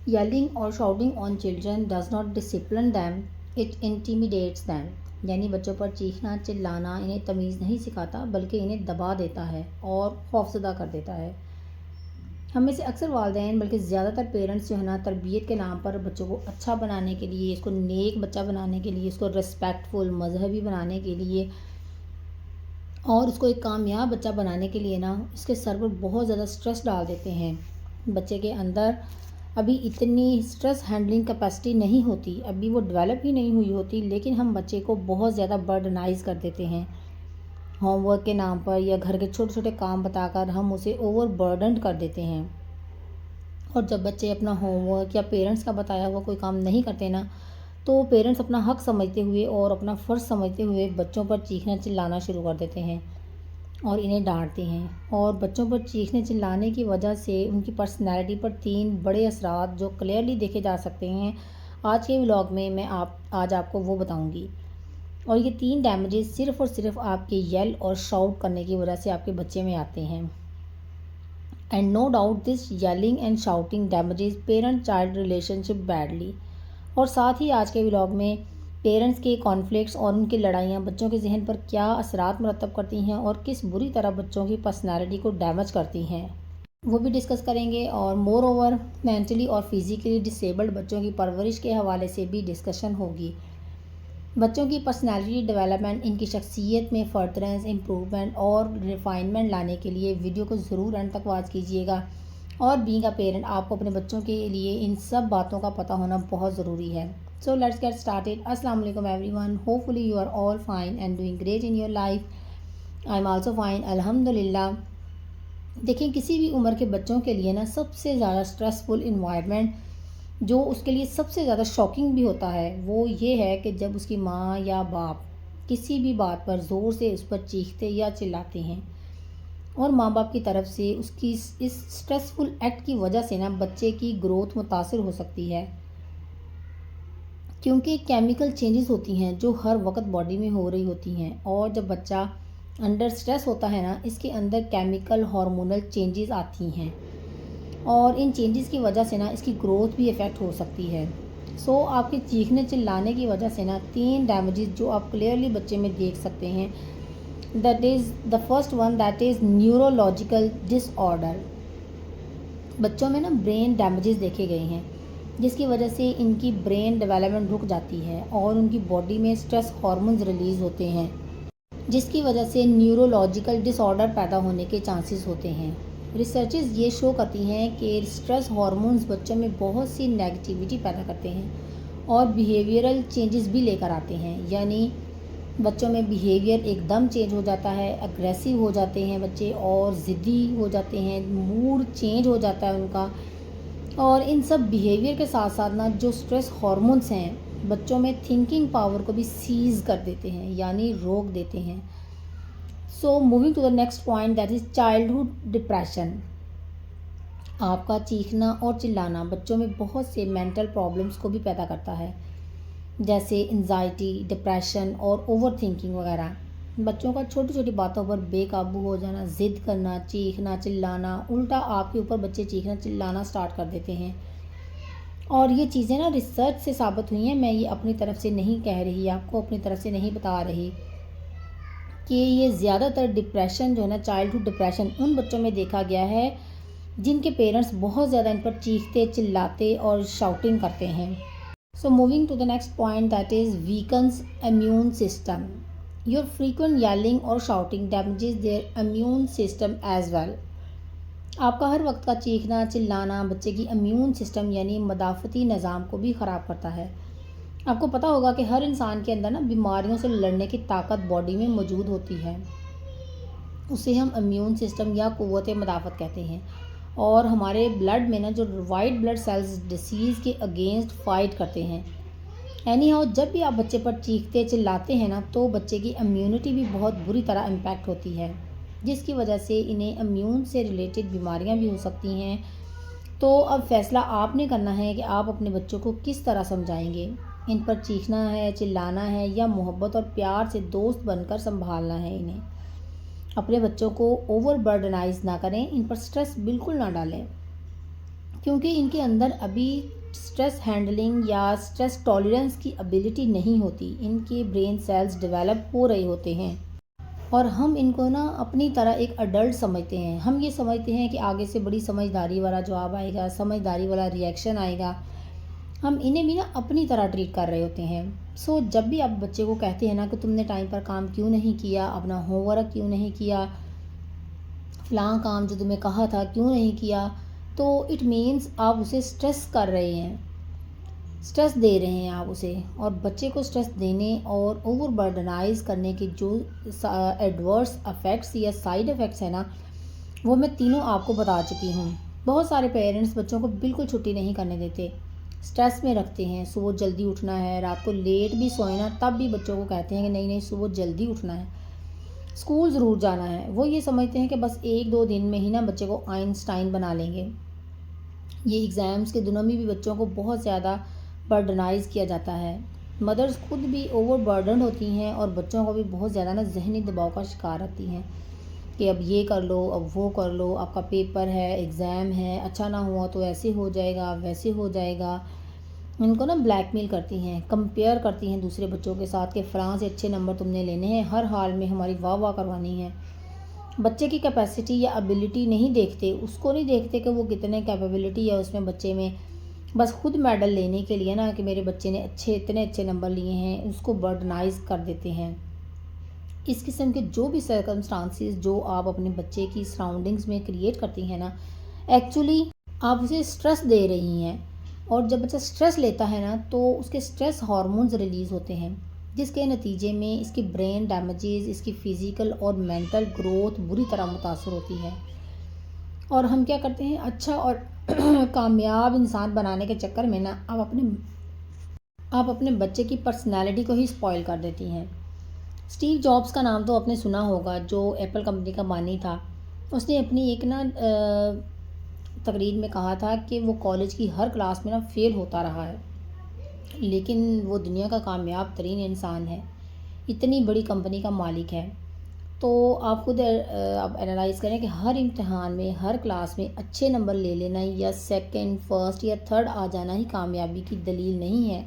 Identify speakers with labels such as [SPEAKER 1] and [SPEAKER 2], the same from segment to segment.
[SPEAKER 1] Yelling or shouting on children does not discipline them, it intimidates them. یعنی بچوں پر چیخنا چلانا انہیں تمیز نہیں سکھاتا بلکہ انہیں دبا دیتا ہے اور خوفزدہ کر دیتا ہے. ہم میں سے اکثر والدین بلکہ زیادہ تر پیرنٹس جو ہے نا تربیت کے نام پر بچوں کو اچھا بنانے کے لیے، اس کو نیک بچہ بنانے کے لیے، اس کو ریسپیکٹفل مذہبی بنانے کے لیے اور اس کو ایک کامیاب بچہ بنانے کے لیے نا اس کے سر پر بہت زیادہ سٹریس ڈال دیتے ہیں. بچے کے اندر ابھی اتنی سٹریس ہینڈلنگ کیپیسٹی نہیں ہوتی، ابھی وہ ڈیولپ ہی نہیں ہوئی ہوتی، لیکن ہم بچے کو بہت زیادہ برڈنائز کر دیتے ہیں ہوم ورک کے نام پر یا گھر کے چھوٹے چھوٹے کام بتا کر ہم اسے اوور برڈنڈ کر دیتے ہیں. اور جب بچے اپنا ہوم ورک یا پیرنٹس کا بتایا ہوا کوئی کام نہیں کرتے نا تو پیرنٹس اپنا حق سمجھتے ہوئے اور اپنا فرض سمجھتے ہوئے بچوں پر چیخنا چلانا شروع کر دیتے ہیں اور انہیں ڈانٹتے ہیں. اور بچوں پر چیخنے چلانے کی وجہ سے ان کی پرسنالٹی پر 3 بڑے اثرات جو کلیئرلی دیکھے جا سکتے ہیں آج کے ولاگ میں آج آپ کو وہ بتاؤں گی. اور یہ 3 ڈیمیجز صرف اور صرف آپ کے یل اور شاؤٹ کرنے کی وجہ سے آپ کے بچے میں آتے ہیں. And no doubt this yelling and shouting damages parent child relation ship badly. اور ساتھ ہی آج کے ولاگ میں پیرنٹس کے کانفلکٹس اور ان کی لڑائیاں بچوں کے ذہن پر کیا اثرات مرتب کرتی ہیں اور کس بری طرح بچوں کی پرسنالٹی کو ڈیمیج کرتی ہیں وہ بھی ڈسکس کریں گے. اور مور اوور مینٹلی اور فزیکلی ڈسیبلڈ بچوں کی پرورش کے حوالے سے بھی ڈسکشن ہوگی. بچوں کی پرسنالٹی ڈیولپمنٹ، ان کی شخصیت میں فرٹرنس، امپروومنٹ اور ریفائنمنٹ لانے کے لیے ویڈیو کو ضرور اینڈ تک واچ کیجیے گا. اور بینگ اے پیرنٹ آپ کو اپنے بچوں کے لیے ان سب باتوں کا پتہ ہونا بہت ضروری ہے. So let's get started. السلام علیکم everyone. Hopefully you are all fine and doing great in your life. I am also fine الحمد للہ. دیکھیں کسی بھی عمر کے بچوں کے لیے نا سب سے زیادہ اسٹریسفل انوائرمنٹ جو اس کے لیے سب سے زیادہ شاکنگ بھی ہوتا ہے وہ یہ ہے کہ جب اس کی ماں یا باپ کسی بھی بات پر زور سے اس پر چیختے یا چلاتے ہیں. اور ماں باپ کی طرف سے اس کی اس اسٹریسفل ایکٹ کی وجہ سے نا بچے کی گروتھ متاثر ہو سکتی ہے کیونکہ کیمیکل چینجز ہوتی ہیں جو ہر وقت باڈی میں ہو رہی ہوتی ہیں. اور جب بچہ انڈر سٹریس ہوتا ہے نا اس کے اندر کیمیکل ہارمونل چینجز آتی ہیں اور ان چینجز کی وجہ سے نا اس کی گروتھ بھی افیکٹ ہو سکتی ہے. سو آپ کے چیخنے چلانے کی وجہ سے نا 3 ڈیمیجز جو آپ کلیئرلی بچے میں دیکھ سکتے ہیں. That is the first one that is neurological disorder. بچوں میں نا برین ڈیمیجز دیکھے گئے ہیں جس کی وجہ سے ان کی برین ڈیولپمنٹ رک جاتی ہے اور ان کی باڈی میں اسٹریس ہارمونز ریلیز ہوتے ہیں جس کی وجہ سے نیورولوجیکل ڈس آرڈر پیدا ہونے کے چانسز ہوتے ہیں. ریسرچز یہ شو کرتی ہیں کہ اسٹریس ہارمونز بچوں میں بہت سی نیگیٹیوٹی پیدا کرتے ہیں اور بیہیویئرل چینجز بھی لے کر آتے ہیں. یعنی بچوں میں بیہیویئر ایک دم چینج ہو جاتا ہے، اگریسو ہو جاتے ہیں بچے اور ضدی ہو جاتے ہیں، موڈ چینج ہو جاتا ہے ان کا. اور ان سب بیہیویئر کے ساتھ ساتھ نا جو اسٹریس ہارمونس ہیں بچوں میں تھنکنگ پاور کو بھی سیز کر دیتے ہیں یعنی روک دیتے ہیں. So moving to the next point that is childhood depression. آپ کا چیخنا اور چلانا بچوں میں بہت سے مینٹل پرابلمس کو بھی پیدا کرتا ہے جیسے انزائٹی، ڈپریشن اور اوور تھنکنگ وغیرہ. بچوں کا چھوٹی چھوٹی باتوں پر بے قابو ہو جانا، ضد کرنا، چیخنا چلانا، الٹا آپ کے اوپر بچے چیخنا چلانا سٹارٹ کر دیتے ہیں. اور یہ چیزیں نا ریسرچ سے ثابت ہوئی ہیں، میں یہ اپنی طرف سے نہیں کہہ رہی، آپ کو اپنی طرف سے نہیں بتا رہی کہ یہ زیادہ تر ڈپریشن جو ہے نا چائلڈہڈ ڈپریشن ان بچوں میں دیکھا گیا ہے جن کے پیرنٹس بہت زیادہ ان پر چیختے چلاتے اور شاؤٹنگ کرتے ہیں. So moving to the next point that is weakens immune system. Your frequent yelling or shouting damages their immune system as well. آپ کا ہر وقت کا چیخنا چلانا بچے کی امیون سسٹم یعنی مدافعتی نظام کو بھی خراب کرتا ہے. آپ کو پتہ ہوگا کہ ہر انسان کے اندر نا بیماریوں سے لڑنے کی طاقت باڈی میں موجود ہوتی ہے، اسے ہم امیون سسٹم یا قوت مدافعت کہتے ہیں. اور ہمارے بلڈ میں نا جو وائٹ بلڈ سیلز ڈیزیز کے اگینسٹ فائٹ کرتے ہیں. اینی ہاؤ جب بھی آپ بچے پر چیختے چلاتے ہیں نا تو بچے کی امیونٹی بھی بہت بری طرح امپیکٹ ہوتی ہے جس کی وجہ سے انہیں امیون سے ریلیٹڈ بیماریاں بھی ہو سکتی ہیں. تو اب فیصلہ آپ نے کرنا ہے کہ آپ اپنے بچوں کو کس طرح سمجھائیں گے. ان پر چیخنا ہے، چلانا ہے یا محبت اور پیار سے دوست بن کر سنبھالنا ہے انہیں. اپنے بچوں کو اوور برڈنائز نہ کریں، ان پر سٹریس بالکل نہ ڈالیں. کیونکہ ان کے اندر ابھی اسٹریس ہینڈلنگ یا اسٹریس ٹالرنس کی ابیلٹی نہیں ہوتی، ان کے برین سیلز ڈیولپ ہو رہے ہوتے ہیں، اور ہم ان کو نا اپنی طرح ایک اڈلٹ سمجھتے ہیں. ہم یہ سمجھتے ہیں کہ آگے سے بڑی سمجھداری والا جواب آئے گا، سمجھداری والا ریئیکشن آئے گا. ہم انہیں بھی نا اپنی طرح ٹریٹ کر رہے ہوتے ہیں. جب بھی آپ بچے کو کہتے ہیں نا کہ تم نے ٹائم پر کام کیوں نہیں کیا، اپنا ہوم ورک کیوں نہیں کیا، فلاں کام جو تمہیں کہا تھا کیوں نہیں کیا، تو اٹ مینس آپ اسے اسٹریس کر رہے ہیں، اسٹریس دے رہے ہیں آپ اسے. اور بچے کو اسٹریس دینے اور اوور برڈنائز کرنے کے جو ایڈورس افیکٹس یا سائیڈ افیکٹس ہیں نا، وہ میں تینوں آپ کو بتا چکی ہوں. بہت سارے پیرنٹس بچوں کو بالکل چھٹی نہیں کرنے دیتے، اسٹریس میں رکھتے ہیں. صبح جلدی اٹھنا ہے، رات کو لیٹ بھی سوئے نا تب بھی بچوں کو کہتے ہیں کہ نہیں صبح جلدی اٹھنا ہے، اسکول ضرور جانا ہے. وہ یہ سمجھتے ہیں کہ بس 1-2 دن میں ہی نا بچے کو آئنسٹائن بنا لیں گے. یہ ایگزامس کے دنوں میں بھی بچوں کو بہت زیادہ برڈنائز کیا جاتا ہے. مدرز خود بھی اوور برڈنڈ ہوتی ہیں اور بچوں کو بھی بہت زیادہ نا ذہنی دباؤ کا شکار ہوتی ہیں کہ اب یہ کر لو، اب وہ کر لو، آپ کا پیپر ہے، ایگزام ہے، اچھا نہ ہوا تو ایسے ہو جائے گا، ویسے ہو جائے گا. ان کو نا بلیک میل کرتی ہیں، کمپیئر کرتی ہیں دوسرے بچوں کے ساتھ کہ فلاں سے اچھے نمبر تم نے لینے ہیں، ہر حال میں ہماری واہ واہ کروانی ہے. بچے کی کیپیسٹی یا ابیلٹی نہیں دیکھتے، اس کو نہیں دیکھتے کہ وہ کتنے کیپیبلٹی ہے اس میں بچے میں. بس خود میڈل لینے کے لیے نا کہ میرے بچے نے اتنے اچھے نمبر لیے ہیں، اس کو برڈنائز کر دیتے ہیں. اس قسم کے جو بھی سرکمسٹانسز جو آپ اپنے بچے کی سراؤنڈنگز میں کریٹ کرتی ہیں نا، ایکچولی آپ اسے اسٹریس دے رہی ہیں. اور جب بچہ اسٹریس لیتا ہے نا تو اس کے اسٹریس ہارمونز ریلیز ہوتے ہیں، جس کے نتیجے میں اس کی برین ڈیمیجز، اس کی فزیکل اور مینٹل گروتھ بری طرح متاثر ہوتی ہے. اور ہم کیا کرتے ہیں، اچھا اور کامیاب انسان بنانے کے چکر میں نا آپ اپنے بچے کی پرسنالٹی کو ہی اسپوائل کر دیتی ہیں. اسٹیو جابس کا نام تو آپ نے سنا ہوگا، جو ایپل کمپنی کا بانی تھا. اس نے اپنی ایک نا تقریر میں کہا تھا کہ وہ کالج کی ہر کلاس میں نا فیل ہوتا رہا ہے، لیکن وہ دنیا کا کامیاب ترین انسان ہے، اتنی بڑی کمپنی کا مالک ہے. تو آپ خود آپ انالائز کریں کہ ہر امتحان میں، ہر کلاس میں اچھے نمبر لے لینا یا سیکنڈ، فرسٹ یا تھرڈ آ جانا ہی کامیابی کی دلیل نہیں ہے.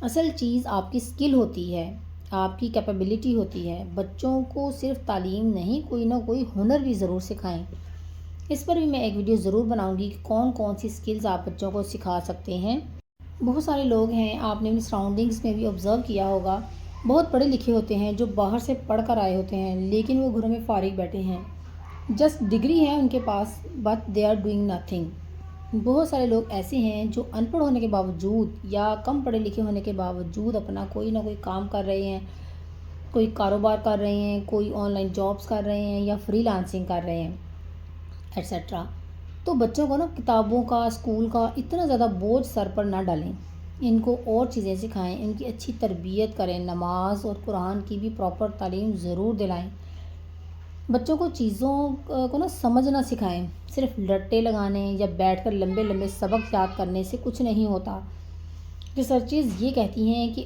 [SPEAKER 1] اصل چیز آپ کی اسکل ہوتی ہے، آپ کی کیپیبلٹی ہوتی ہے. بچوں کو صرف تعلیم نہیں، کوئی نہ کوئی ہنر بھی ضرور سکھائیں. اس پر بھی میں ایک ویڈیو ضرور بناؤں گی کہ کون سی اسکلز آپ بچوں کو سکھا سکتے ہیں. بہت سارے لوگ ہیں، آپ نے اپنی سراؤنڈنگز میں بھی آبزرو کیا ہوگا، بہت پڑھے لکھے ہوتے ہیں جو باہر سے پڑھ کر آئے ہوتے ہیں، لیکن وہ گھروں میں فارغ بیٹھے ہیں. جسٹ ڈگری ہے ان کے پاس، but they are doing nothing. بہت سارے لوگ ایسے ہیں جو ان پڑھ ہونے کے باوجود یا کم پڑھے لکھے ہونے کے باوجود اپنا کوئی نہ کوئی کام کر رہے ہیں، کوئی کاروبار کر رہے ہیں، کوئی آن لائن جابس کر رہے ہیں یا فری لانسنگ کر رہے ہیں ایٹسیٹرا. تو بچوں کو نا کتابوں کا، اسکول کا اتنا زیادہ بوجھ سر پر نہ ڈالیں، ان کو اور چیزیں سکھائیں، ان کی اچھی تربیت کریں، نماز اور قرآن کی بھی پراپر تعلیم ضرور دلائیں. بچوں کو چیزوں کو نا سمجھنا سکھائیں. صرف رٹے لگانے یا بیٹھ کر لمبے لمبے سبق یاد کرنے سے کچھ نہیں ہوتا. ریسرچز یہ کہتی ہیں کہ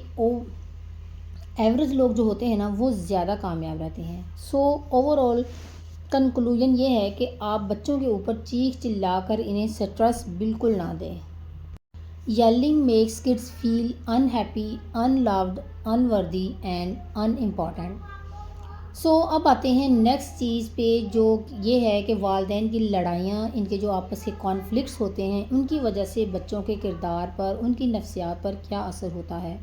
[SPEAKER 1] ایوریج لوگ جو ہوتے ہیں نا وہ زیادہ کامیاب رہتے ہیں. اوور آل کنکلوژن یہ ہے کہ آپ بچوں کے اوپر چیخ چلا کر انہیں سٹریس بالکل نہ دیں. ییلنگ Max kids feel unhappy, unloved, unworthy and unimportant. اب آتے ہیں نیکسٹ چیز پہ، جو یہ ہے کہ والدین کی لڑائیاں، ان کے جو آپس کے کانفلکٹس ہوتے ہیں، ان کی وجہ سے بچوں کے کردار پر، ان کی نفسیات پر کیا اثر ہوتا ہے.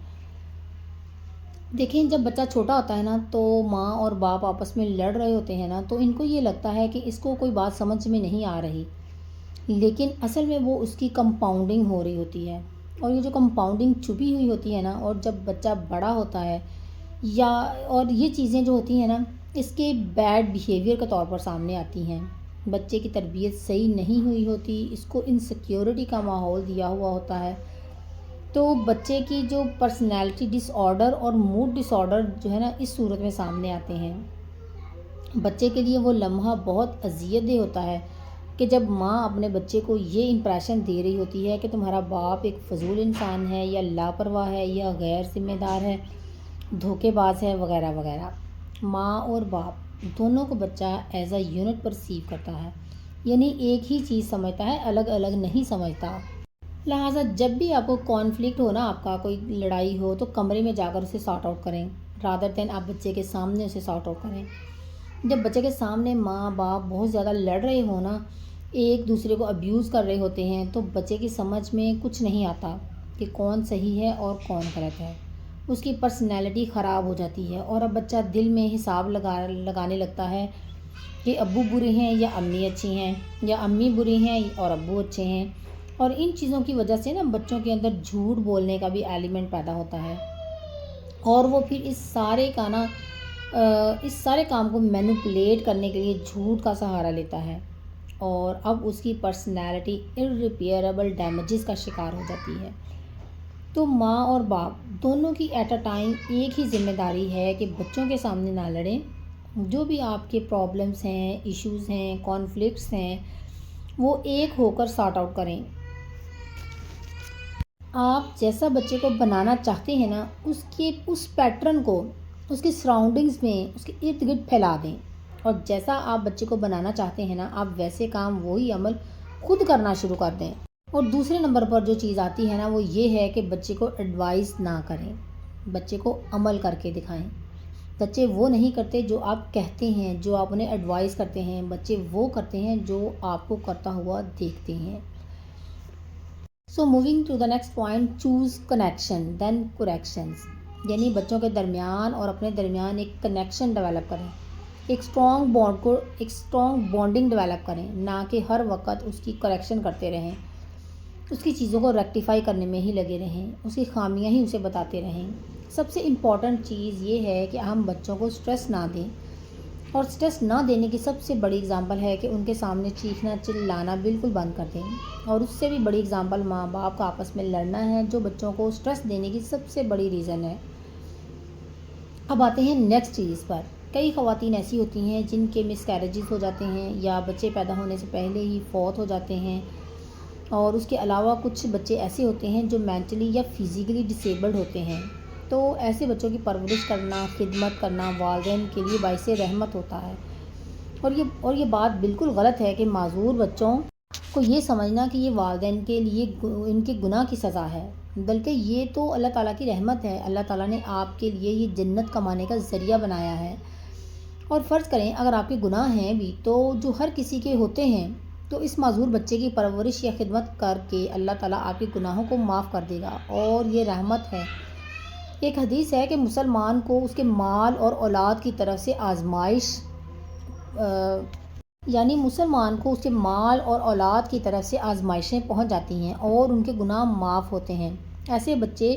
[SPEAKER 1] دیکھیں، جب بچہ چھوٹا ہوتا ہے نا تو ماں اور باپ آپس میں لڑ رہے ہوتے ہیں نا، تو ان کو یہ لگتا ہے کہ اس کو کوئی بات سمجھ میں نہیں آ رہی، لیکن اصل میں وہ اس کی کمپاؤنڈنگ ہو رہی ہوتی ہے. اور یہ جو کمپاؤنڈنگ چھپی ہوئی ہوتی ہے نا، اور جب بچہ بڑا ہوتا ہے اور یہ چیزیں جو ہوتی ہیں نا، اس کے بیڈ بیہیویئر کے طور پر سامنے آتی ہیں. بچے کی تربیت صحیح نہیں ہوئی ہوتی، اس کو انسیکیورٹی کا ماحول دیا ہوا ہوتا ہے، تو بچے کی جو پرسنالٹی ڈس آرڈر اور موڈ ڈس آرڈر جو ہے نا اس صورت میں سامنے آتے ہیں. بچے کے لیے وہ لمحہ بہت اذیت دہ ہوتا ہے کہ جب ماں اپنے بچے کو یہ امپریشن دے رہی ہوتی ہے کہ تمہارا باپ ایک فضول انسان ہے، یا لاپرواہ ہے، یا غیر ذمہ دار ہے، دھوکے باز ہے، وغیرہ وغیرہ. ماں اور باپ دونوں کو بچہ ایز اے یونٹ پرسیو کرتا ہے. یعنی ایک ہی چیز سمجھتا ہے، الگ الگ نہیں سمجھتا۔ لہٰذا جب بھی آپ کو کانفلکٹ ہو نا، آپ کا کوئی لڑائی ہو، تو کمرے میں جا کر اسے سارٹ آؤٹ کریں، رادر دین آپ بچے کے سامنے اسے سارٹ آؤٹ کریں۔ جب بچے کے سامنے ماں باپ بہت زیادہ لڑ رہے ہوں نا، ایک دوسرے کو ابیوز کر رہے ہوتے ہیں، تو بچے کی سمجھ میں کچھ نہیں آتا کہ کون صحیح ہے اور کون غلط ہے۔ اس کی پرسنالٹی خراب ہو جاتی ہے، اور اب بچہ دل میں حساب لگانے لگتا ہے کہ ابو برے ہیں یا امی اچھی ہیں، یا امی بری ہیں اور ابو اچھے ہیں۔ اور ان چیزوں کی وجہ سے نا بچوں کے اندر جھوٹ بولنے کا بھی ایلیمنٹ پیدا ہوتا ہے، اور وہ پھر اس سارے کام کو مینوپولیٹ کرنے کے لیے جھوٹ کا سہارا لیتا ہے، اور اب اس کی پرسنالٹی irreparable ڈیمیجز کا شکار ہو جاتی ہے۔ تو ماں اور باپ دونوں کی ایٹ اے ٹائم ایک ہی ذمہ داری ہے کہ بچوں کے سامنے نہ لڑیں، جو بھی آپ کے پرابلمس ہیں، ایشوز ہیں، کانفلکٹس ہیں، وہ ایک ہو کر سارٹ آؤٹ کریں۔ آپ جیسا بچے کو بنانا چاہتے ہیں نا، اس پیٹرن کو اس کی سراؤنڈنگز میں اس کے ارد گرد پھیلا دیں، اور جیسا آپ بچے کو بنانا چاہتے ہیں نا، آپ ویسے کام وہی عمل خود کرنا شروع کر دیں۔ اور دوسرے نمبر پر جو چیز آتی ہے نا، وہ یہ ہے کہ بچے کو ایڈوائز نہ کریں، بچے کو عمل کر کے دکھائیں۔ بچے وہ نہیں کرتے جو آپ کہتے ہیں، جو آپ انہیں ایڈوائز کرتے ہیں، بچے وہ کرتے ہیں جو آپ کو کرتا ہوا دیکھتے ہیں۔ So moving to the next point, choose connection then corrections, یعنی بچوں کے درمیان اور اپنے درمیان ایک کنیکشن ڈیولپ کریں، ایک اسٹرانگ بانڈنگ ڈیولپ کریں، نہ کہ ہر وقت اس کی کریکشن کرتے رہیں، اس کی چیزوں کو ریکٹیفائی کرنے میں ہی لگے رہیں، اس کی خامیاں ہی اسے بتاتے رہیں۔ سب سے امپورٹنٹ چیز یہ ہے کہ ہم بچوں کو سٹریس نہ دیں، اور سٹریس نہ دینے کی سب سے بڑی اگزامپل ہے کہ ان کے سامنے چیخنا چلانا بالکل بند کر دیں، اور اس سے بھی بڑی اگزامپل ماں باپ کا آپس میں لڑنا ہے، جو بچوں کو سٹریس دینے کی سب سے بڑی ریزن ہے۔ اب آتے ہیں نیکسٹ چیز پر۔ کئی خواتین ایسی ہوتی ہیں جن کے مس کیریجز ہو جاتے ہیں، یا بچے پیدا ہونے سے پہلے ہی فوت ہو جاتے ہیں، اور اس کے علاوہ کچھ بچے ایسے ہوتے ہیں جو مینٹلی یا فزیکلی ڈسیبلڈ ہوتے ہیں۔ تو ایسے بچوں کی پرورش کرنا، خدمت کرنا والدین کے لیے باعث رحمت ہوتا ہے، اور یہ بات بالکل غلط ہے کہ معذور بچوں کو یہ سمجھنا کہ یہ والدین کے لیے ان کے گناہ کی سزا ہے، بلکہ یہ تو اللہ تعالیٰ کی رحمت ہے۔ اللہ تعالیٰ نے آپ کے لیے یہ جنت کمانے کا ذریعہ بنایا ہے۔ اور فرض کریں اگر آپ کے گناہ ہیں بھی، تو جو ہر کسی کے ہوتے ہیں، تو اس معذور بچے کی پرورش یا خدمت کر کے اللہ تعالیٰ آپ کے گناہوں کو معاف کر دے گا، اور یہ رحمت ہے۔ ایک حدیث ہے کہ مسلمان کو اس کے مال اور اولاد کی طرف سے آزمائشیں پہنچ جاتی ہیں، اور ان کے گناہ معاف ہوتے ہیں۔ ایسے بچے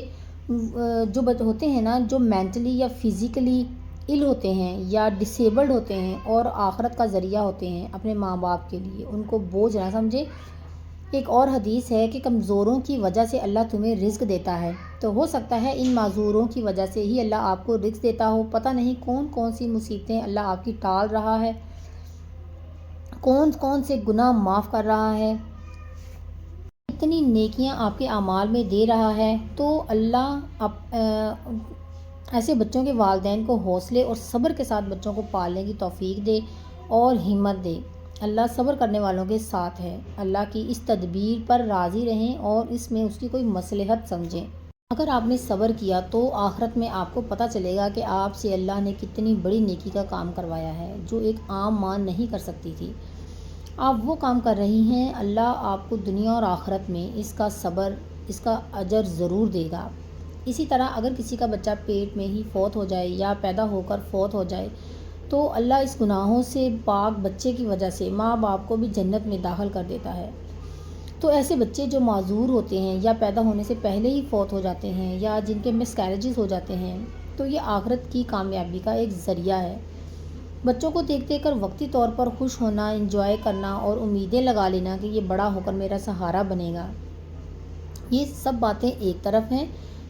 [SPEAKER 1] جو ہوتے ہیں نا، جو مینٹلی یا فزیکلی ال ہوتے ہیں یا ڈسیبلڈ ہوتے ہیں، اور آخرت کا ذریعہ ہوتے ہیں اپنے ماں باپ کے لیے، ان کو بوجھ نہ سمجھے۔ ایک اور حدیث ہے کہ کمزوروں کی وجہ سے اللہ تمہیں رزق دیتا ہے، تو ہو سکتا ہے ان معذوروں کی وجہ سے ہی اللہ آپ کو رزق دیتا ہو۔ پتہ نہیں کون کون سی مصیبتیں اللہ آپ کی ٹال رہا ہے، کون کون سے گناہ معاف کر رہا ہے، اتنی نیکیاں آپ کے اعمال میں دے رہا ہے۔ تو اللہ ایسے بچوں کے والدین کو حوصلے اور صبر کے ساتھ بچوں کو پالنے کی توفیق دے اور ہمت دے۔ اللہ صبر کرنے والوں کے ساتھ ہے۔ اللہ کی اس تدبیر پر راضی رہیں اور اس میں اس کی کوئی مصلحت سمجھیں۔ اگر آپ نے صبر کیا تو آخرت میں آپ کو پتہ چلے گا کہ آپ سے اللہ نے کتنی بڑی نیکی کا کام کروایا ہے، جو ایک عام ماں نہیں کر سکتی تھی۔ آپ وہ کام کر رہی ہیں، اللہ آپ کو دنیا اور آخرت میں اس کا صبر، اس کا اجر ضرور دے گا۔ اسی طرح اگر کسی کا بچہ پیٹ میں ہی فوت ہو جائے یا پیدا ہو کر فوت ہو جائے، تو اللہ اس گناہوں سے پاک بچے کی وجہ سے ماں باپ کو بھی جنت میں داخل کر دیتا ہے۔ تو ایسے بچے جو معذور ہوتے ہیں یا پیدا ہونے سے پہلے ہی فوت ہو جاتے ہیں، یا جن کے مس کیریجز ہو جاتے ہیں، تو یہ آخرت کی کامیابی کا ایک ذریعہ ہے۔ بچوں کو دیکھ دیکھ کر وقتی طور پر خوش ہونا، انجوائے کرنا اور امیدیں لگا لینا کہ یہ بڑا ہو کر میرا سہارا بنے گا، یہ سب باتیں ایک طرف ہیں،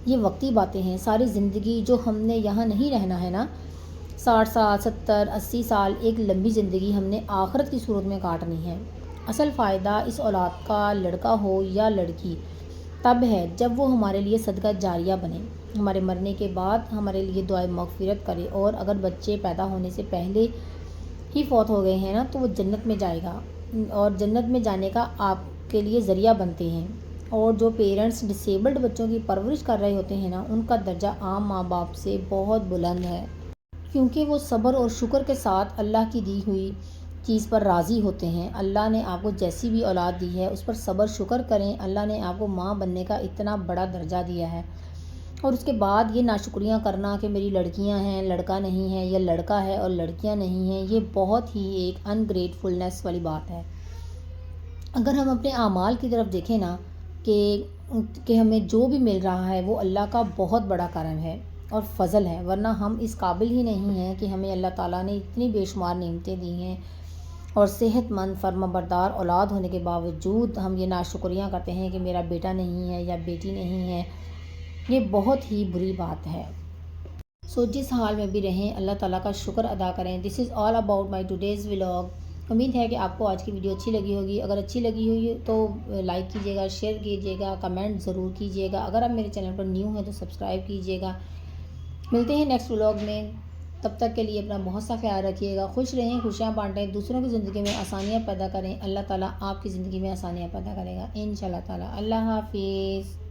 [SPEAKER 1] یہ وقتی باتیں ہیں۔ ساری زندگی جو ہم نے یہاں نہیں رہنا ہے نا، 60 سال 70 80 سال، ایک لمبی زندگی ہم نے آخرت کی صورت میں کاٹنی ہے۔ اصل فائدہ اس اولاد کا، لڑکا ہو یا لڑکی، تب ہے جب وہ ہمارے لیے صدقہ جاریہ بنے، ہمارے مرنے کے بعد ہمارے لیے دعائے مغفرت کرے۔ اور اگر بچے پیدا ہونے سے پہلے ہی فوت ہو گئے ہیں نا، تو وہ جنت میں جائے گا، اور جنت میں جانے کا آپ کے لیے ذریعہ بنتے ہیں۔ اور جو پیرنٹس ڈسیبلڈ بچوں کی پرورش کر رہے ہوتے ہیں نا، ان کا درجہ عام ماں باپ سے بہت بلند ہے، کیونکہ وہ صبر اور شکر کے ساتھ اللہ کی دی ہوئی چیز پر راضی ہوتے ہیں۔ اللہ نے آپ کو جیسی بھی اولاد دی ہے اس پر صبر شکر کریں۔ اللہ نے آپ کو ماں بننے کا اتنا بڑا درجہ دیا ہے، اور اس کے بعد یہ ناشکریاں کرنا کہ میری لڑکیاں ہیں لڑکا نہیں ہے، یا لڑکا ہے اور لڑکیاں نہیں ہیں، یہ بہت ہی ایک انگریٹفلنس والی بات ہے۔ اگر ہم اپنے اعمال کی طرف دیکھیں نا کہ ہمیں جو بھی مل رہا ہے وہ اللہ کا بہت بڑا کرم ہے اور فضل ہے، ورنہ ہم اس قابل ہی نہیں ہیں کہ ہمیں اللہ تعالیٰ نے اتنی بے شمار نعمتیں دی ہیں، اور صحت مند فرما بردار اولاد ہونے کے باوجود ہم یہ ناشکریاں کرتے ہیں کہ میرا بیٹا نہیں ہے یا بیٹی نہیں ہے۔ یہ بہت ہی بری بات ہے۔ جس حال میں بھی رہیں اللہ تعالیٰ کا شکر ادا کریں۔ This is all about my today's vlog. امید ہے کہ آپ کو آج کی ویڈیو اچھی لگی ہوگی۔ اگر اچھی لگی ہوئی تو لائک کیجیے گا، شیئر کیجیے گا، کمنٹ ضرور کیجیے گا۔ اگر آپ میرے چینل پر نیو ہیں تو سبسکرائب کیجیے گا۔ ملتے ہیں نیکسٹ ولاگ میں، تب تک کے لیے اپنا بہت سا خیال رکھیے گا، خوش رہیں، خوشیاں بانٹیں، دوسروں کی زندگی میں آسانیاں پیدا کریں۔ اللہ تعالیٰ آپ کی زندگی میں آسانیاں پیدا کرے گا انشاءاللہ تعالیٰ۔ اللہ حافظ۔